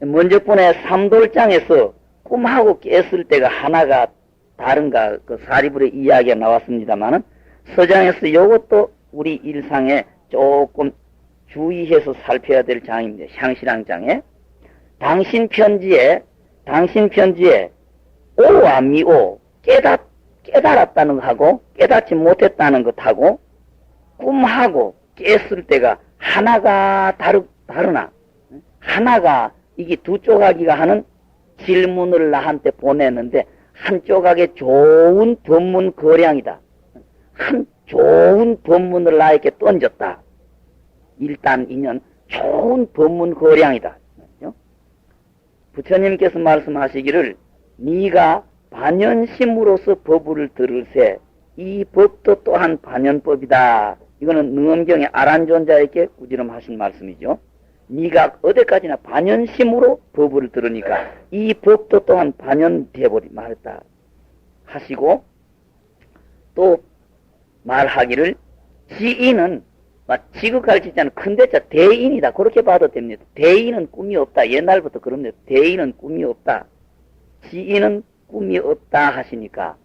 먼저 번에 삼돌장에서 꿈하고 깼을 때가 하나가 다른가 그 사리불의 이야기가 나왔습니다만은 서장에서 이것도 우리 일상에 조금 주의해서 살펴야 될 장입니다. 향실왕장에 당신 편지에 오와 미오 깨달았다는 것하고 깨닫지 못했다는 것하고 꿈하고 깼을 때가 하나가 다르나 하나가 이게 두 조각이가 하는 질문을 나한테 보냈는데 한 조각에 좋은 법문 거량이다. 한 좋은 법문을 나에게 던졌다. 일단 인연 좋은 법문 거량이다. 부처님께서 말씀하시기를 네가 반연심으로서 법을 들을세 이 법도 또한 반연법이다. 이거는 능엄경의 아란존자에게 꾸지람하신 말씀이죠. 네가 어디까지나 반연심으로 법을 들으니까 이 법도 또한 반연되어버리 말했다 하시고 또 말하기를 지인은 지극할 지자는 큰 대자 대인이다. 그렇게 봐도 됩니다. 대인은 꿈이 없다. 옛날부터 그럽니다. 대인은 꿈이 없다. 지인은 꿈이 없다 하시니까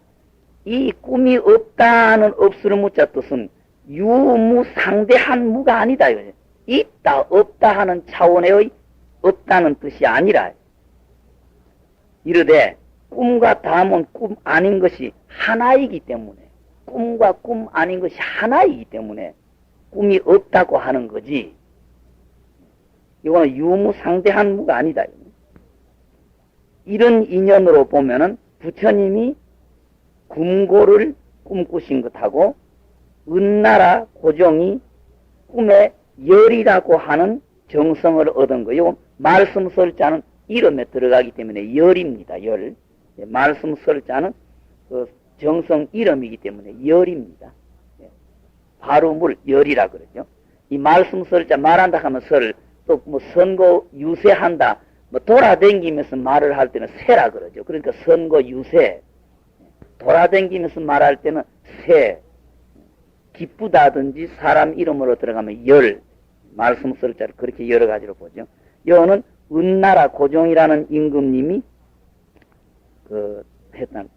이 꿈이 없다는 없으는 무자 뜻은 유무상대한 무가 아니다. 있다 없다 하는 차원의 없다는 뜻이 아니라 이르되 꿈과 담은 꿈 아닌 것이 하나이기 때문에 꿈과 꿈 아닌 것이 하나이기 때문에 꿈이 없다고 하는 거지. 이거는 유무상대한 무가 아니다. 이런 인연으로 보면은 부처님이 금고를 꿈꾸신 것하고 은나라 고종이 꿈에 열이라고 하는 정성을 얻은 거요. 말씀설자는 이름에 들어가기 때문에 열입니다. 열. 말씀설자는 그 정성 이름이기 때문에 열입니다. 발음을 열이라 그러죠. 이 말씀설자 말한다 하면 설, 또 뭐 선거 유세한다, 뭐 돌아다니면서 말을 할 때는 세라 그러죠. 그러니까 선거 유세, 돌아다니면서 말할 때는 세, 기쁘다든지 사람 이름으로 들어가면 열, 말씀설자를 그렇게 여러 가지로 보죠. 여는 은나라 고종이라는 임금님이 했던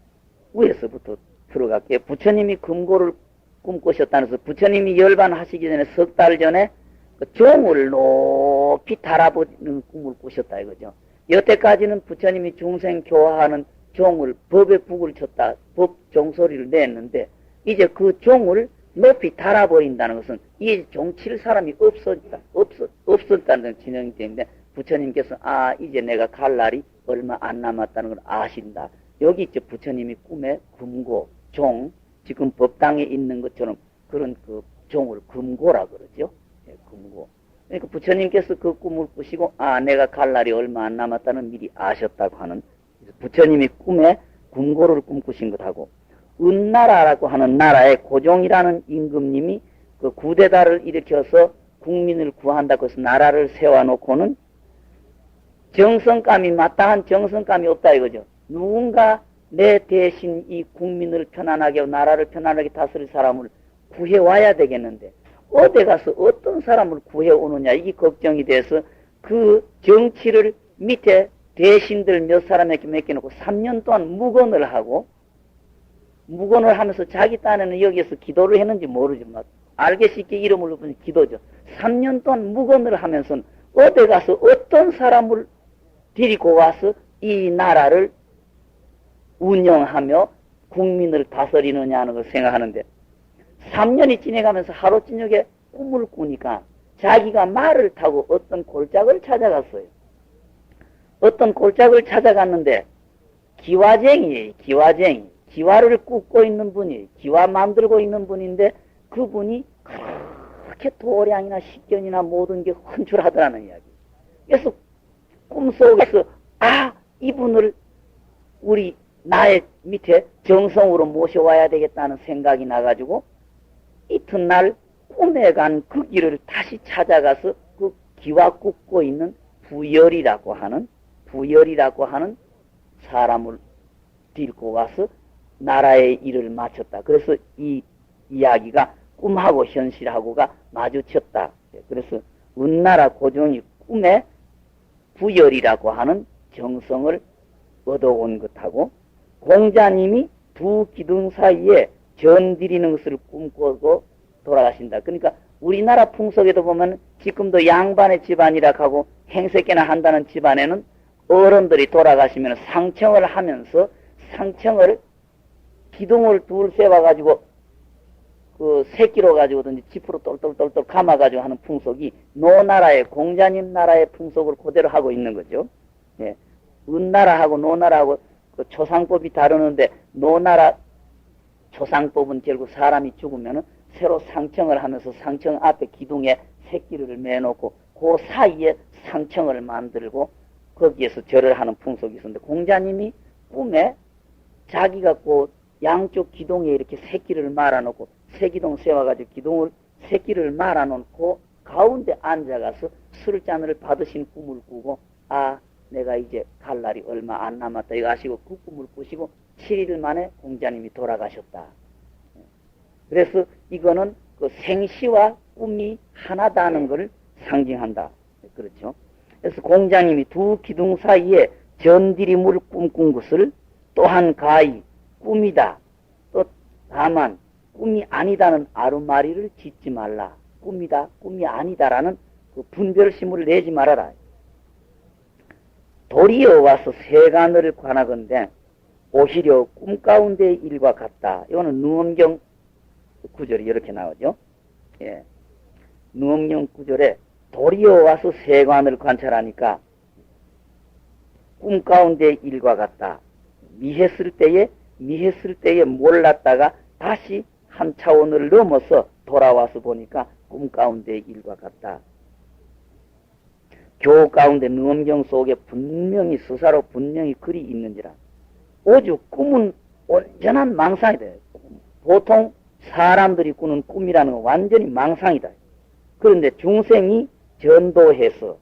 위에서부터 들어갈게요. 부처님이 금고를 꿈꾸셨다는 것은 부처님이 열반하시기 전에 석 달 전에 그 종을 높이 달아보는 꿈을 꾸셨다 이거죠. 여태까지는 부처님이 중생 교화하는 종을 법의 북을 쳤다, 법 종소리를 냈는데 이제 그 종을 높이 달아버린다는 것은 이 종칠 사람이 없었다는 진행이 되는데 부처님께서 이제 내가 갈 날이 얼마 안 남았다는 걸 아신다. 여기 있죠. 부처님이 꿈에 금고, 종, 지금 법당에 있는 것처럼 그런 그 종을 금고라 그러죠. 예, 금고. 그러니까 부처님께서 그 꿈을 꾸시고 내가 갈 날이 얼마 안 남았다는 미리 아셨다고 하는 부처님이 꿈에 금고를 꿈꾸신 것하고 은나라라고 하는 나라의 고종이라는 임금님이 그 구대다를 일으켜서 국민을 구한다고 해서 나라를 세워놓고는 정성감이 마땅한 정성감이 없다 이거죠. 누군가 내 대신 이 국민을 편안하게 나라를 편안하게 다스릴 사람을 구해와야 되겠는데 어디 가서 어떤 사람을 구해오느냐 이게 걱정이 돼서 그 정치를 밑에 대신들 몇 사람에게 맡겨놓고 3년 동안 묵언을 하면서 자기 딴에는 여기에서 기도를 했는지 모르지만 알게 쉽게 이름을 부르는 기도죠. 3년 동안 묵언을 하면서 어디 가서 어떤 사람을 데리고 와서 이 나라를 운영하며 국민을 다스리느냐는 걸 생각하는데 3년이 지나가면서 하루 저녁에 꿈을 꾸니까 자기가 말을 타고 어떤 골짜기를 찾아갔어요. 어떤 골짜기를 찾아갔는데 기와쟁이에요. 기와쟁이. 기와를 굽고 있는 분이 기와 만들고 있는 분인데 그분이 그렇게 도량이나 식견이나 모든 게 헌출하더라는 이야기. 그래서 꿈속에서 이분을 우리 나의 밑에 정성으로 모셔와야 되겠다는 생각이 나가지고 이튿날 꿈에 간 그 길을 다시 찾아가서 그 기와 굽고 있는 부열이라고 하는 사람을 데리고 와서 나라의 일을 마쳤다. 그래서 이 이야기가 꿈하고 현실하고가 마주쳤다. 그래서 은나라 고종이 꿈에 부열이라고 하는 정성을 얻어온 것하고, 공자님이 두 기둥 사이에 전 드리는 것을 꿈꾸고 돌아가신다. 그러니까 우리나라 풍속에도 보면 지금도 양반의 집안이라 하고 행세께나 한다는 집안에는 어른들이 돌아가시면 상청을 하면서 상청을 기둥을 둘 세워가지고 그 새끼로 가지고든지 지프로 똘똘똘똘 감아가지고 하는 풍속이 노나라의 공자님 나라의 풍속을 그대로 하고 있는 거죠. 예. 은나라하고 노나라하고 그 초상법이 다르는데 노나라 초상법은 결국 사람이 죽으면은 새로 상청을 하면서 상청 앞에 기둥에 새끼를 매놓고 그 사이에 상청을 만들고 거기에서 절을 하는 풍속이 있었는데, 공자님이 꿈에 자기가 그 양쪽 기둥에 이렇게 새끼를 말아놓고 새기둥 세워가지고 기둥을 새끼를 말아놓고 가운데 앉아가서 술잔을 받으신 꿈을 꾸고, 아 내가 이제 갈 날이 얼마 안 남았다 이거 아시고 그 꿈을 꾸시고 7일 만에 공자님이 돌아가셨다. 그래서 이거는 그 생시와 꿈이 하나다는 것을 상징한다. 그렇죠. 그래서 공자님이 두 기둥 사이에 전디림을 꿈꾼 것을 또한 가히 꿈이다. 또 다만 꿈이 아니다는 아루마리를 짓지 말라. 꿈이다, 꿈이 아니다라는 그 분별심을 내지 말아라. 도리어 와서 세간을 관하건대 오히려 꿈 가운데의 일과 같다. 이거는 누엄경 구절이 이렇게 나오죠. 예. 누엄경 구절에 도리어 와서 세간을 관찰하니까 꿈 가운데의 일과 같다. 미했을 때에 몰랐다가 다시 한 차원을 넘어서 돌아와서 보니까 꿈 가운데의 일과 같다. 교 가운데 누엄경 속에 분명히 스사로 분명히 글이 있는지라. 오죽 꿈은 온전한 망상이다. 보통 사람들이 꾸는 꿈이라는 건 완전히 망상이다. 그런데 중생이 전도해서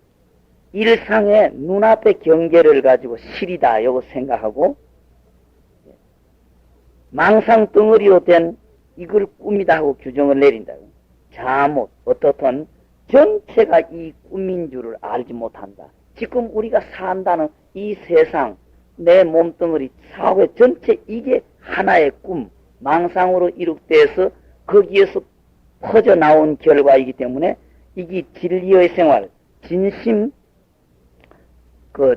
일상의 눈앞의 경계를 가지고 실이다 이거 생각하고 망상 덩어리로 된 이걸 꿈이다 하고 규정을 내린다. 잘못 어떻든 전체가 이 꿈인 줄을 알지 못한다. 지금 우리가 산다는 이 세상, 내 몸뚱어리, 사회 전체 이게 하나의 꿈, 망상으로 이룩돼서 거기에서 퍼져나온 결과이기 때문에 이게 진리의 생활, 진심 그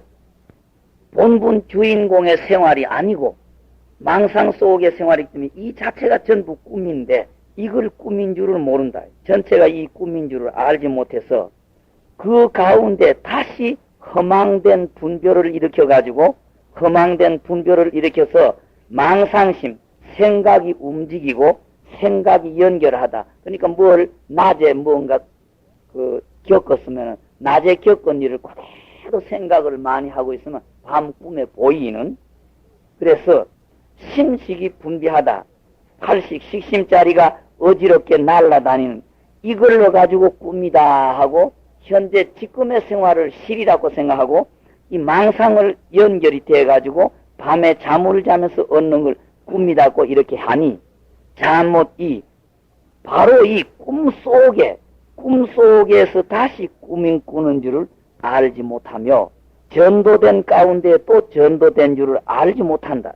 본분 주인공의 생활이 아니고 망상 속의 생활이기 때문에 이 자체가 전부 꿈인데 이걸 꿈인 줄을 모른다. 전체가 이 꿈인 줄을 알지 못해서 그 가운데 다시 허망된 분별을 일으켜가지고 허망된 분별을 일으켜서 망상심, 생각이 움직이고 생각이 연결하다. 그러니까 뭘 낮에 뭔가 겪었으면 낮에 겪은 일을 그대로 생각을 많이 하고 있으면 밤 꿈에 보이는, 그래서 심식이 분비하다. 팔식 식심짜리가 어지럽게 날아다니는 이걸로 가지고 꿈이다 하고 현재 지금의 생활을 실이라고 생각하고 이 망상을 연결이 돼 가지고 밤에 잠을 자면서 얻는 걸 꿈이라고 이렇게 하니 잘못 바로 이 꿈속에서 다시 꿈인 꾸는 줄을 알지 못하며 전도된 가운데 또 전도된 줄을 알지 못한다.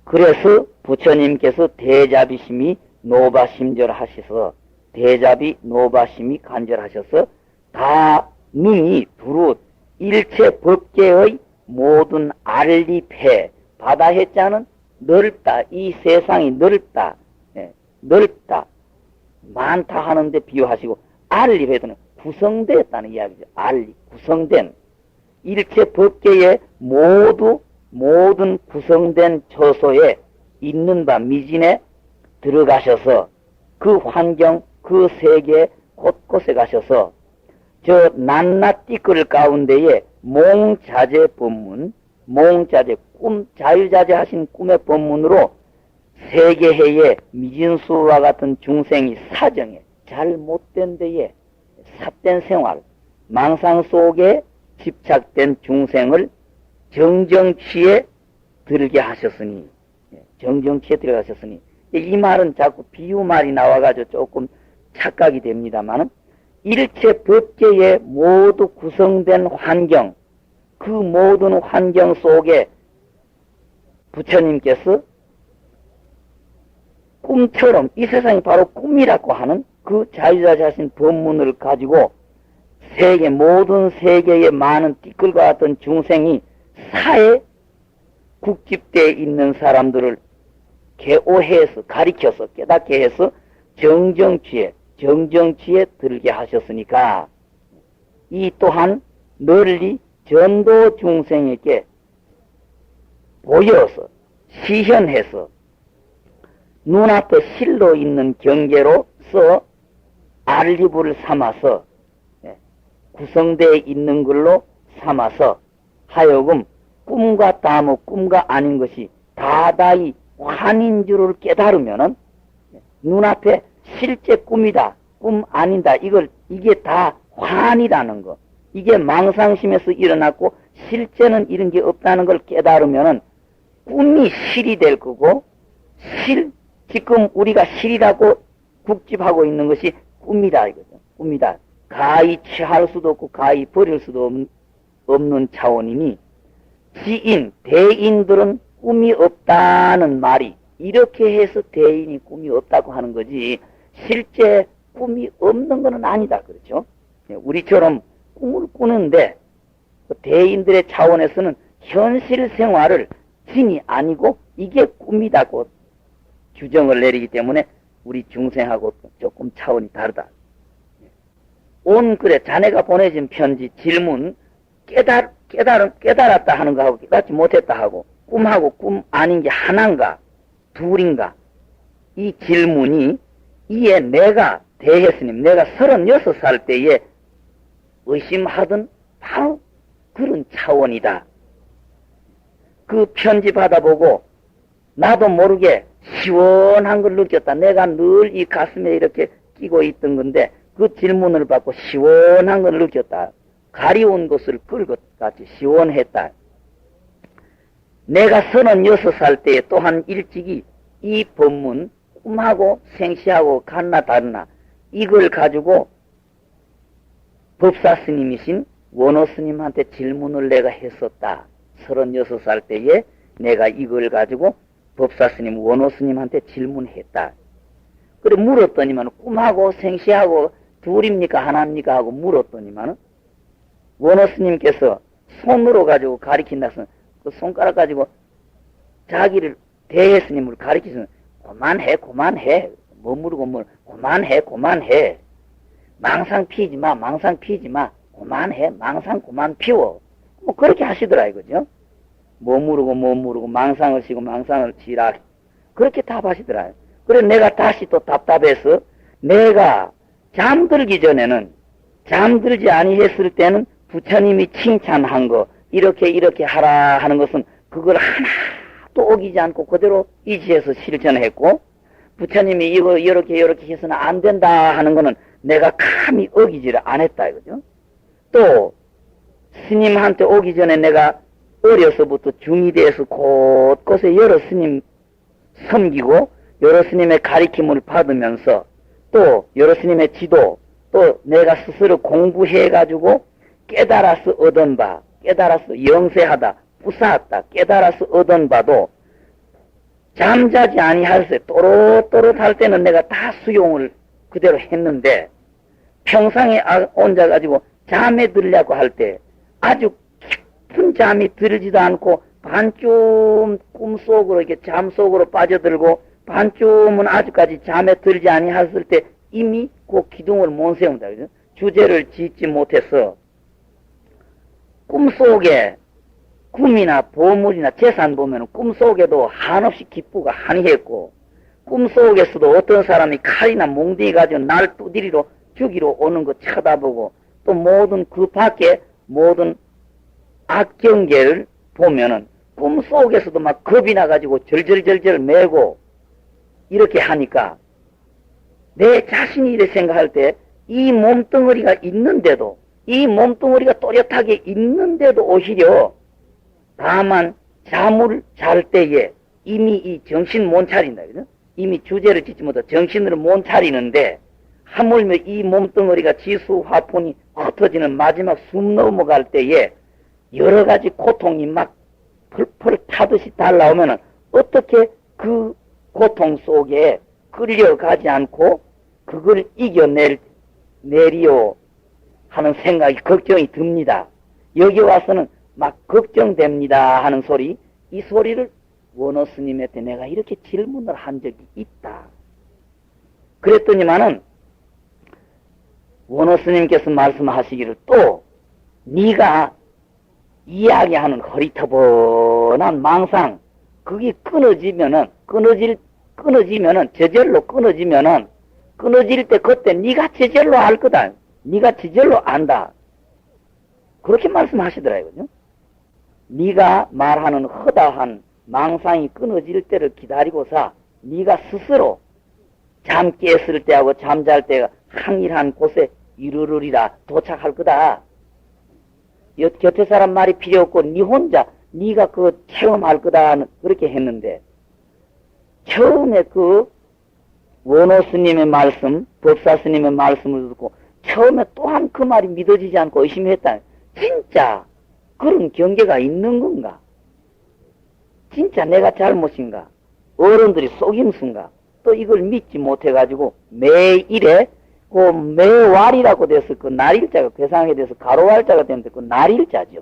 그래서 부처님께서 대자비심이 노바심절하셔서 대자비 노바심이 간절하셔서 다 눈이 두루 일체 법계의 모든 알리패 바다 해자는 넓다. 이 세상이 넓다. 넓다. 많다 하는데 비유하시고 알리패는 구성되었다는 이야기죠. 알리 구성된 일체 법계의 모든 구성된 처소에 있는 바 미진에 들어가셔서 그 환경 그 세계 곳곳에 가셔서 저 낱낱 띠끌 가운데에 몽자재 법문 몽자재 꿈 자유자재하신 꿈의 법문으로 세계해의 미진수와 같은 중생이 사정에 잘못된 데에 삿된 생활 망상 속에 집착된 중생을 정정치에 들게 하셨으니 정정치에 들어가셨으니 이 말은 자꾸 비유 말이 나와가지고 조금 착각이 됩니다만은 일체 법계에 모두 구성된 환경, 그 모든 환경 속에 부처님께서 꿈처럼 이 세상이 바로 꿈이라고 하는 그 자유자재하신 법문을 가지고 세계, 모든 세계의 많은 띠끌과 같은 중생이 사에 국집되어 있는 사람들을 개오해서 가리켜서 깨닫게 해서 정정취에 들게 하셨으니까 이 또한 널리 전도 중생에게 보여서 시현해서 눈앞에 실로 있는 경계로서 알리부를 삼아서 구성되어 있는 걸로 삼아서 하여금 꿈과 다무 꿈과 아닌 것이 다다이 환인 줄을 깨달으면은 눈앞에 실제 꿈이다, 꿈 아니다, 이게 다 환이라는 거. 이게 망상심에서 일어났고 실제는 이런 게 없다는 걸 깨달으면은 꿈이 실이 될 거고 지금 우리가 실이라고 국집하고 있는 것이 꿈이다 이거죠. 꿈이다. 가히 취할 수도 없고 가히 버릴 수도 없는 차원이니 대인들은 꿈이 없다는 말이 이렇게 해서 대인이 꿈이 없다고 하는 거지 실제 꿈이 없는 것은 아니다. 그렇죠? 우리처럼 꿈을 꾸는데 대인들의 차원에서는 현실 생활을 진이 아니고 이게 꿈이다고 규정을 내리기 때문에 우리 중생하고 조금 차원이 다르다. 그래 자네가 보내준 편지 질문 깨달았다 하는 거하고 깨닫지 못했다 하고 꿈하고 꿈 아닌 게 하나인가 둘인가 이 질문이 이에 내가 대혜스님 내가 36살 때에 의심하던 바로 그런 차원이다. 그 편지 받아보고 나도 모르게 시원한 걸 느꼈다. 내가 늘 이 가슴에 이렇게 끼고 있던 건데 그 질문을 받고 시원한 걸 느꼈다. 가리운 것을 끌 것 같이 시원했다. 내가 36살 때에 또한 일찍이 이 법문 꿈하고 생시하고 같나 다르나 이걸 가지고 법사 스님이신 원호 스님한테 질문을 내가 했었다. 36살 때에 내가 이걸 가지고 법사 스님 원호 스님한테 질문했다. 그래 물었더니만 꿈하고 생시하고 둘입니까 하나입니까 하고 물었더니만 원호 스님께서 손으로 가지고 가리킨다서 그 손가락 가지고 자기를 대혜 스님을 가리키서 그만해 뭐 물고 그만해 망상 피지 마 그만해 망상 그만 피워 뭐 그렇게 하시더라 이거죠. 뭐 물고 망상을 쉬고 망상을 쉬라 그렇게 답하시더라. 그래 내가 다시 또 답답해서 내가 잠들기 전에는 잠들지 아니했을 때는 부처님이 칭찬한 거 이렇게 하라 하는 것은 그걸 하나도 어기지 않고 그대로 이지해서 실천했고 부처님이 이렇게 해서는 안 된다 하는 거는 내가 감히 어기지를 안 했다 이거죠. 또 스님한테 오기 전에 내가 어려서부터 중이대에서 곳곳에 여러 스님 섬기고 여러 스님의 가르침을 받으면서 또 여러 스님의 지도 또 내가 스스로 공부해가지고 깨달아서 얻은 바 깨달아서 영세하다 부사하다 깨달아서 얻은 바도 잠자지 아니할세 또렷또렷할 때는 내가 다 수용을 그대로 했는데 평상에 앉아가지고 잠에 들려고 할 때 아주 깊은 잠이 들지도 않고 반쯤 꿈속으로 이렇게 잠속으로 빠져들고 반쯤은 아직까지 잠에 들지 아니했을 때 이미 그 기둥을 못 세운다. 그죠? 주제를 짓지 못해서 꿈속에 꿈이나 보물이나 재산 보면 꿈속에도 한없이 기쁘고 한이했고 꿈속에서도 어떤 사람이 칼이나 몽둥이 가지고 날 두드리러 죽이러 오는 거 쳐다보고 또 모든 그 밖에 모든 악경계를 보면은 꿈속에서도 막 겁이 나가지고 절절절절 매고 이렇게 하니까 내 자신이 이렇게 생각할 때 이 몸뚱어리가 있는데도 이 몸뚱어리가 또렷하게 있는데도 오히려 다만 잠을 잘 때에 이미 이 정신 못 차린다. 그죠? 이미 주제를 짓지 못하고 정신을 못 차리는데 하물며 이 몸뚱어리가 지수화폰이 흩어지는 마지막 숨 넘어갈 때에 여러 가지 고통이 막 펄펄 타듯이 달라오면은 어떻게 그 고통 속에 끌려가지 않고 그걸 이겨내리요 하는 생각이 걱정이 듭니다. 여기 와서는 막 걱정됩니다 하는 소리, 이 소리를 원어 스님한테 내가 이렇게 질문을 한 적이 있다. 그랬더니만은 원어 스님께서 말씀하시기를 또 네가 이야기하는 허리터번한 망상 그게 끊어지면은 저절로 끊어질 때 그때 네가 저절로 알 거다. 네가 저절로 안다. 그렇게 말씀하시더라고요. 네가 말하는 허다한 망상이 끊어질 때를 기다리고서 네가 스스로 잠 깼을 때하고 잠잘 때가 항일한 곳에 이르르리라 도착할 거다. 곁에 사람 말이 필요 없고 네 혼자 네가 그 체험할 거다 그렇게 했는데 처음에 그 원호 스님의 말씀, 법사 스님의 말씀을 듣고 처음에 또한 그 말이 믿어지지 않고 의심했다. 진짜 그런 경계가 있는 건가? 진짜 내가 잘못인가? 어른들이 속임수인가? 또 이걸 믿지 못해가지고 매일에 그 매월이라고 돼서 그 날일자가 괴상하게 돼서 가로월자가 되는데 그 날일자죠.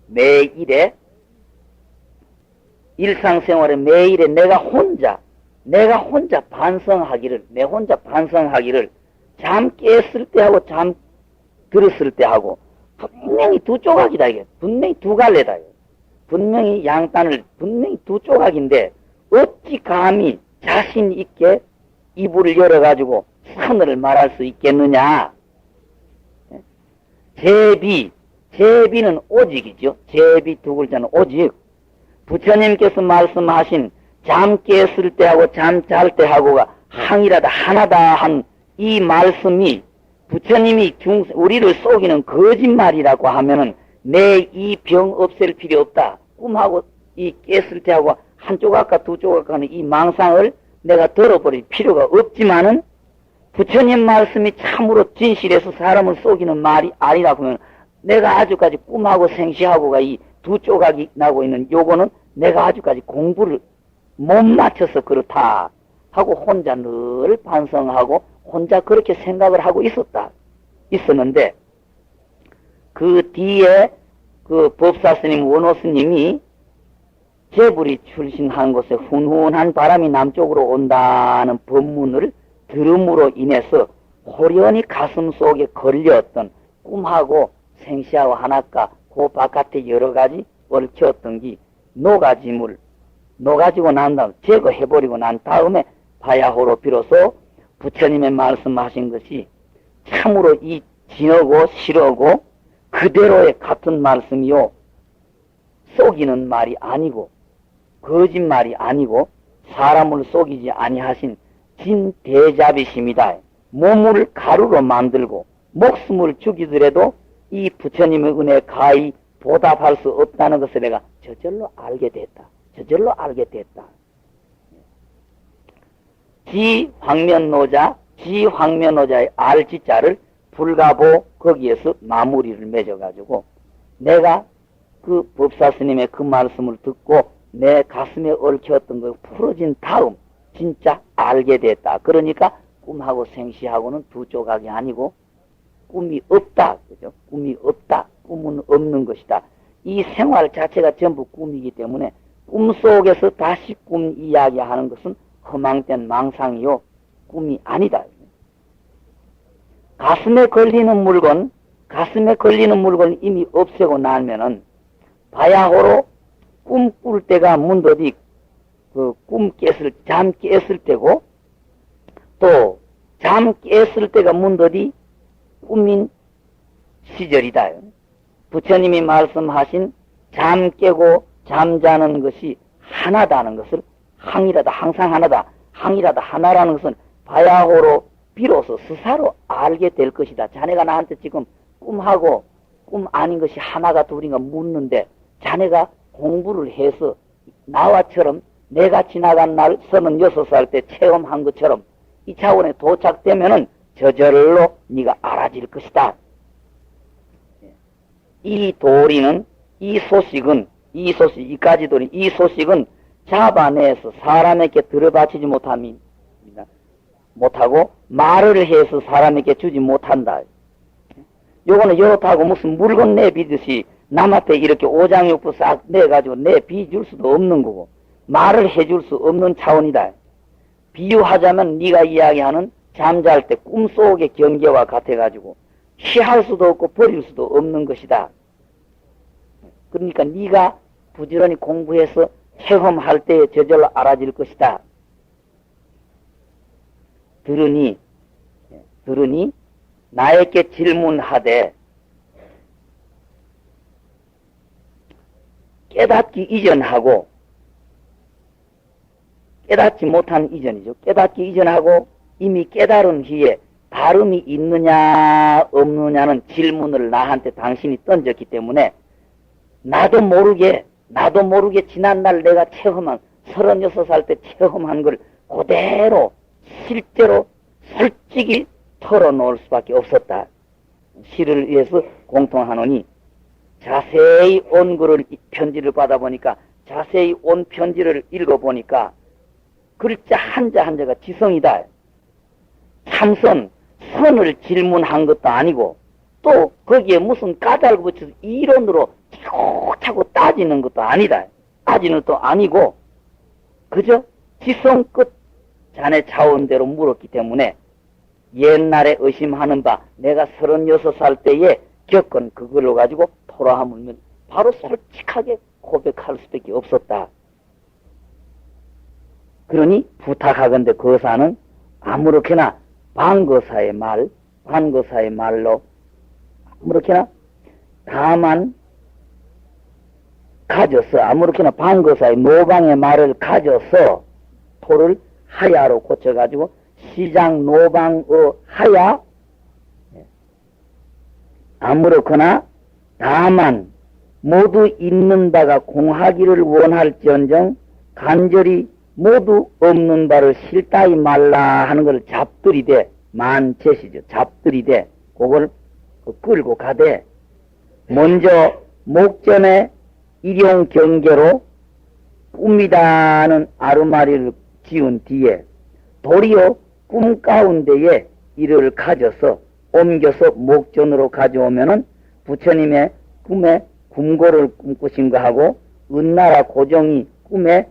매일에 일상생활에 매일에 내가 혼자 반성하기를 잠 깼을 때 하고 잠 들었을 때 하고 분명히 두 조각이다 이게. 분명히 두 갈래다 이게. 분명히 양단을 분명히 두 조각인데 어찌 감히 자신 있게 이불을 열어가지고 하늘을 말할 수 있겠느냐. 제비는 오직이죠. 제비 두 글자는 오직. 부처님께서 말씀하신 잠 깼을 때하고 잠 잘 때하고가 항이라다 하나다 한 이 말씀이 부처님이 우리를 속이는 거짓말이라고 하면은 내 이 병 없앨 필요 없다. 꿈하고 이 깼을 때하고 한 조각과 두 조각과는 이 망상을 내가 덜어버릴 필요가 없지만은 부처님 말씀이 참으로 진실해서 사람을 속이는 말이 아니라고 하면 내가 아주까지 꿈하고 생시하고가 이 두 조각이 나고 있는 요거는 내가 아주까지 공부를 못 맞춰서 그렇다 하고 혼자 늘 반성하고 혼자 그렇게 생각을 하고 있었는데 그 뒤에 그 법사 스님 원호 스님이 재불이 출신한 곳에 훈훈한 바람이 남쪽으로 온다는 법문을 들음으로 인해서 호련히 가슴 속에 걸렸던 꿈하고 생시하고 하나가 그 바깥에 여러 가지 얽혔던 게 녹아지고 난 다음 제거해버리고 난 다음에 바야호로 비로소 부처님의 말씀하신 것이 참으로 이 진하고 실하고 그대로의 같은 말씀이요 속이는 말이 아니고 거짓말이 아니고 사람을 속이지 아니하신 진대자비심이다. 몸을 가루로 만들고 목숨을 죽이더라도 이 부처님의 은혜 가히 보답할 수 없다는 것을 내가 저절로 알게 됐다. 지황면노자의 알지자를 불가보 거기에서 마무리를 맺어가지고 내가 그 법사 스님의 그 말씀을 듣고 내 가슴에 얽혔던 걸 풀어진 다음 진짜 알게 됐다. 그러니까 꿈하고 생시하고는 두 조각이 아니고 꿈이 없다. 그죠? 꿈이 없다. 꿈은 없는 것이다. 이 생활 자체가 전부 꿈이기 때문에 꿈속에서 다시 꿈 이야기하는 것은 허망된 망상이요. 꿈이 아니다. 가슴에 걸리는 물건 이미 없애고 나면은 바야호로 꿈 꿀 때가 문도디 잠 깼을 때고 또 잠 깼을 때가 문도디 꿈인 시절이다. 부처님이 말씀하신 잠 깨고 잠자는 것이 하나다는 것을 항이라다 항상 하나라는 것은 바야호로 비로소 스사로 알게 될 것이다. 자네가 나한테 지금 꿈하고 꿈 아닌 것이 하나가 둘인가 묻는데 자네가 공부를 해서 나와처럼 내가 지나간 날 36살 때 체험한 것처럼 이 차원에 도착되면은 저절로 네가 알아질 것이다. 이 도리는, 이 소식은, 이까지 도리, 이 소식은 잡아내서 사람에게 들어바치지 못합니다. 못하고 말을 해서 사람에게 주지 못한다. 요거는 여타고 무슨 물건 내비듯이 남한테 이렇게 오장육부 싹 내가지고 내비줄 수도 없는 거고 말을 해줄 수 없는 차원이다. 비유하자면 네가 이야기하는 잠잘 때 꿈속의 경계와 같아가지고 취할 수도 없고 버릴 수도 없는 것이다. 그러니까 네가 부지런히 공부해서 체험할 때에 저절로 알아질 것이다. 들으니 나에게 질문하되 깨닫기 이전하고 깨닫지 못한 이전이죠. 깨닫기 이전하고 이미 깨달은 후에 다름이 있느냐 없느냐는 질문을 나한테 당신이 던졌기 때문에 나도 모르게 지난날 내가 체험한 36살 때 체험한 걸 그대로 실제로 솔직히 털어놓을 수밖에 없었다. 시를 위해서 공통하노니 자세히 온 글을 편지를 받아보니까 자세히 온 편지를 읽어보니까 글자 한자 한자가 지성이다. 참선, 선을 질문한 것도 아니고 또 거기에 무슨 까닭을 붙여서 이론으로 차고 따지는 것도 아니다. 따지는 것도 아니고 그저 지성끝 자네 차원대로 물었기 때문에 옛날에 의심하는 바 내가 36살 때에 겪은 그걸로 가지고 토라하면 바로 솔직하게 고백할 수밖에 없었다. 그러니 부탁하건대 거사는 아무렇게나 반거사의 말로 아무렇게나 다만 가져서 아무렇게나 반거사의 노방의 말을 가져서 토를 하야로 고쳐가지고 시장 노방의 하야 아무렇거나 다만 모두 있는 바가 공하기를 원할지언정 간절히 모두 없는 바를 싫다이 말라 하는 걸 잡들이대 만제시죠. 잡들이대 그걸 끌고 가되 먼저 목전에 일용 경계로 꿈이다는 아르마리를 지은 뒤에 도리어 꿈 가운데에 이를 가져서 옮겨서 목전으로 가져오면은 부처님의 꿈에 궁고를 꿈꾸신 거하고 은나라 고종이 꿈에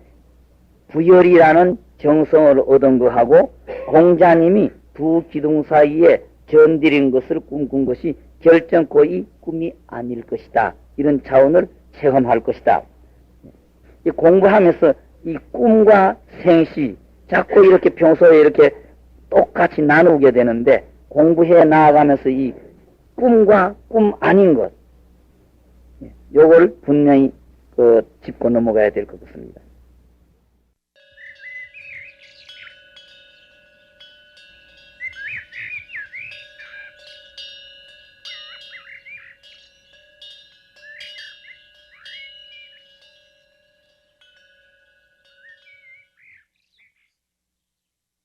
부열이라는 정성을 얻은 거하고 공자님이 두 기둥 사이에 전드린 것을 꿈꾼 것이 결정코 이 꿈이 아닐 것이다. 이런 차원을 체험할 것이다. 이 공부하면서 이 꿈과 생시 자꾸 이렇게 평소에 이렇게 똑같이 나누게 되는데 공부해 나아가면서 이 꿈과 꿈 아닌 것 요걸 분명히 짚고 넘어가야 될 것 같습니다.